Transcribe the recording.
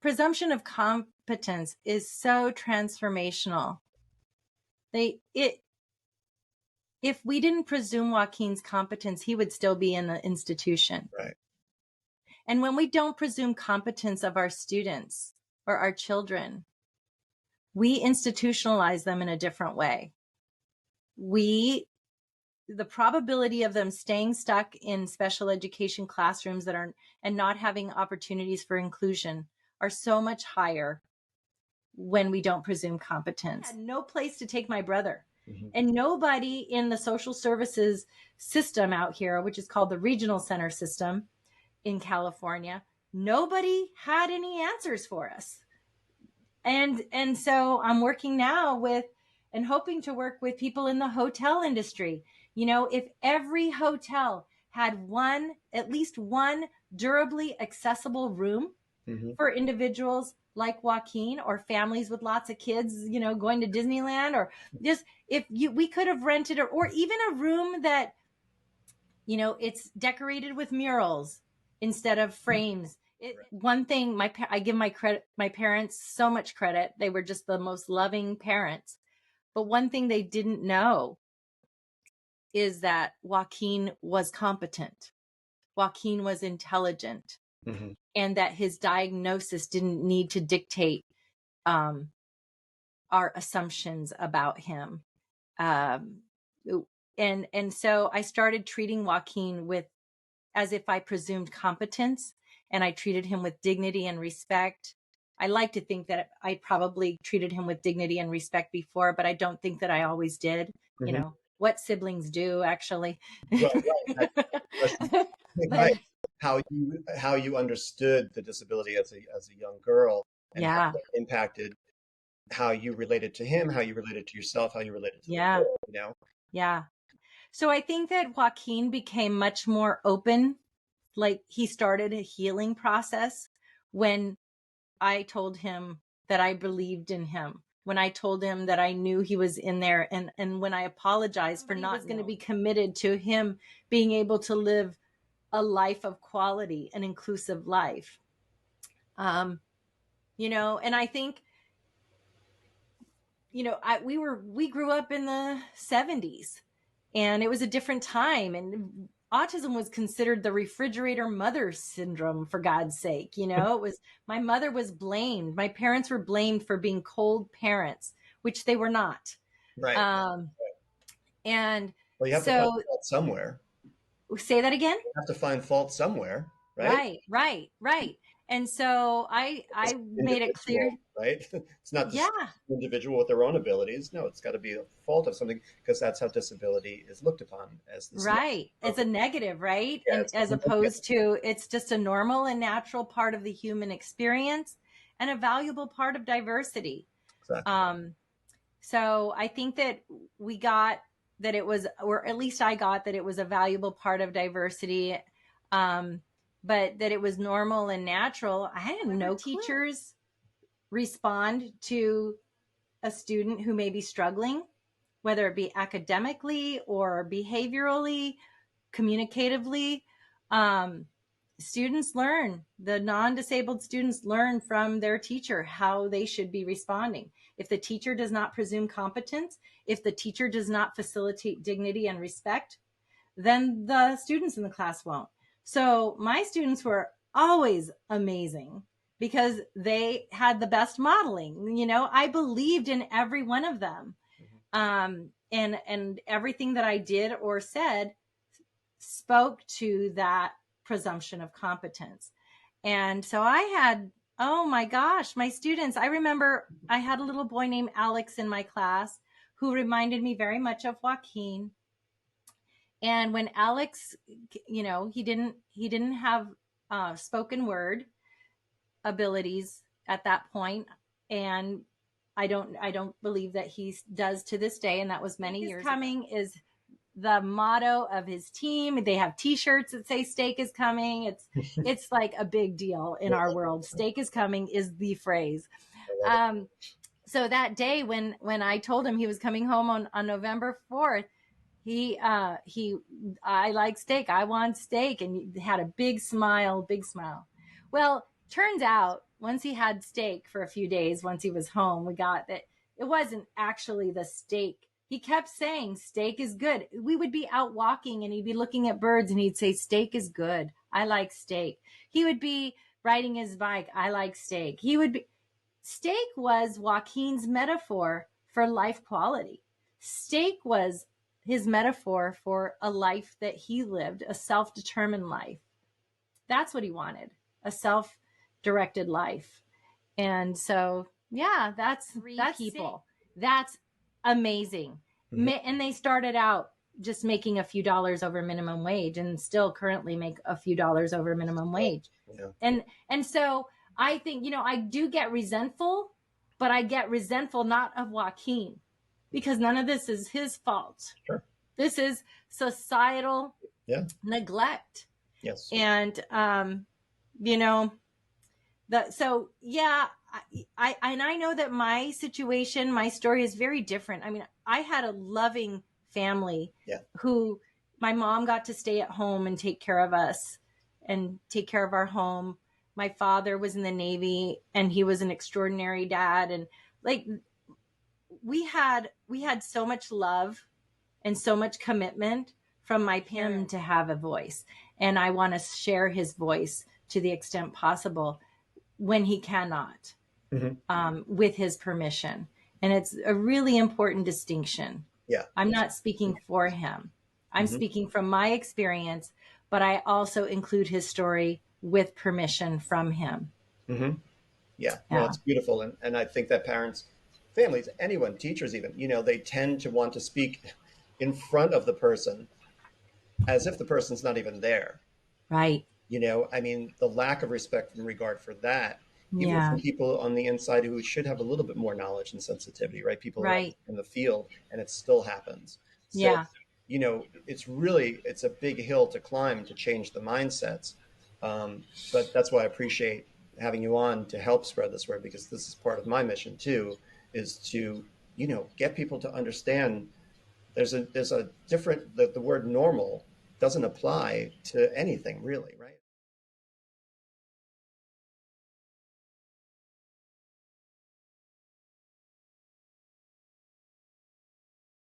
Presumption of competence is so transformational. If we didn't presume Joaquin's competence, he would still be in the institution. Right. And when we don't presume competence of our students or our children, we institutionalize them in a different way. The probability of them staying stuck in special education classrooms and not having opportunities for inclusion are so much higher when we don't presume competence. I had no place to take my brother. Mm-hmm. And nobody in the social services system out here, which is called the regional center system in California, nobody had any answers for us. And so I'm working now with and hoping to work with people in the hotel industry. You know, if every hotel had at least one durably accessible room mm-hmm. for individuals like Joaquin or families with lots of kids, you know, going to Disneyland, or just we could have rented or even a room that, you know, it's decorated with murals instead of frames. One thing, I give my parents so much credit. They were just the most loving parents. But one thing they didn't know is that Joaquin was competent. Joaquin was intelligent. Mm-hmm. And that his diagnosis didn't need to dictate our assumptions about him. And so I started treating Joaquin as if I presumed competence, and I treated him with dignity and respect. I like to think that I probably treated him with dignity and respect before, but I don't think that I always did. Mm-hmm. You know, what siblings do, actually. Well, right. How you understood the disability as a young girl, and how it impacted how you related to him, how you related to yourself, how you related to the world, you know? Yeah. So I think that Joaquin became much more open. Like, he started a healing process when I told him that I believed in him, when I told him that I knew he was in there, and when I apologized for not going to be committed to him being able to live a life of quality, an inclusive life. You know, and I think, you know, we grew up in the 70s, and it was a different time, and autism was considered the refrigerator mother syndrome, for God's sake. You know, it was, my mother was blamed. My parents were blamed for being cold parents, which they were not. Right. And well, you have to find fault somewhere. Say that again? You have to find fault somewhere, right? Right. And so I made it clear. Right? It's not just an individual with their own abilities. No, it's got to be a fault of something, because that's how disability is looked upon, as this. Right. It's a negative, right? Yeah, and as opposed to, it's just a normal and natural part of the human experience and a valuable part of diversity. Exactly. So I think that we got that it was, or at least I got that it was a valuable part of diversity. But that it was normal and natural. I had no teachers respond to a student who may be struggling, whether it be academically or behaviorally, communicatively. Students learn, the non-disabled students learn from their teacher how they should be responding. If the teacher does not presume competence, if the teacher does not facilitate dignity and respect, then the students in the class won't. So my students were always amazing because they had the best modeling. You know, I believed in every one of them. And everything that I did or said spoke to that presumption of competence. And so I had, oh my gosh, my students, I remember I had a little boy named Alex in my class who reminded me very much of Joaquin. And when Alex, you know, he didn't have spoken word abilities at that point, and I don't believe that he does to this day. And that was many years coming ago. Is the motto of his team. They have t-shirts that say steak is coming. It's like a big deal in our world. Steak is coming is the phrase. So that day when I told him he was coming home on November 4th, I like steak. I want steak. And he had a big smile. Well, turns out once he had steak for a few days, once he was home, we got that it wasn't actually the steak. He kept saying steak is good. We would be out walking and he'd be looking at birds and he'd say, steak is good. I like steak. He would be riding his bike. I like steak. Steak was Joaquin's metaphor for life quality. Steak was his metaphor for a life that he lived, a self-determined life. That's what he wanted, a self-directed life. And so, yeah, that's people. That's amazing. And they started out just making a few dollars over minimum wage and still currently make a few dollars over minimum wage. Yeah. And so I think, I do get resentful, but I get resentful not of Joaquin, because none of this is his fault. Sure. This is societal neglect. Yes. And, I know that my situation, my story is very different. I mean, I had a loving family who my mom got to stay at home and take care of us and take care of our home. My father was in the Navy and he was an extraordinary dad. And like, we had so much love and so much commitment from my parent to have a voice. And I want to share his voice to the extent possible when he cannot, with his permission. And it's a really important distinction. Yeah. I'm not speaking for him. I'm speaking from my experience, but I also include his story with permission from him. Yeah, no, it's beautiful. And I think that parents, families, anyone, teachers even, they tend to want to speak in front of the person as if the person's not even there. Right. I mean, the lack of respect and regard for that, even from people on the inside who should have a little bit more knowledge and sensitivity, right? People in the field, and it still happens. So, it's a big hill to climb to change the mindsets. But that's why I appreciate having you on to help spread this word, because this is part of my mission too, is to, get people to understand there's a different, the word normal doesn't apply to anything really, right?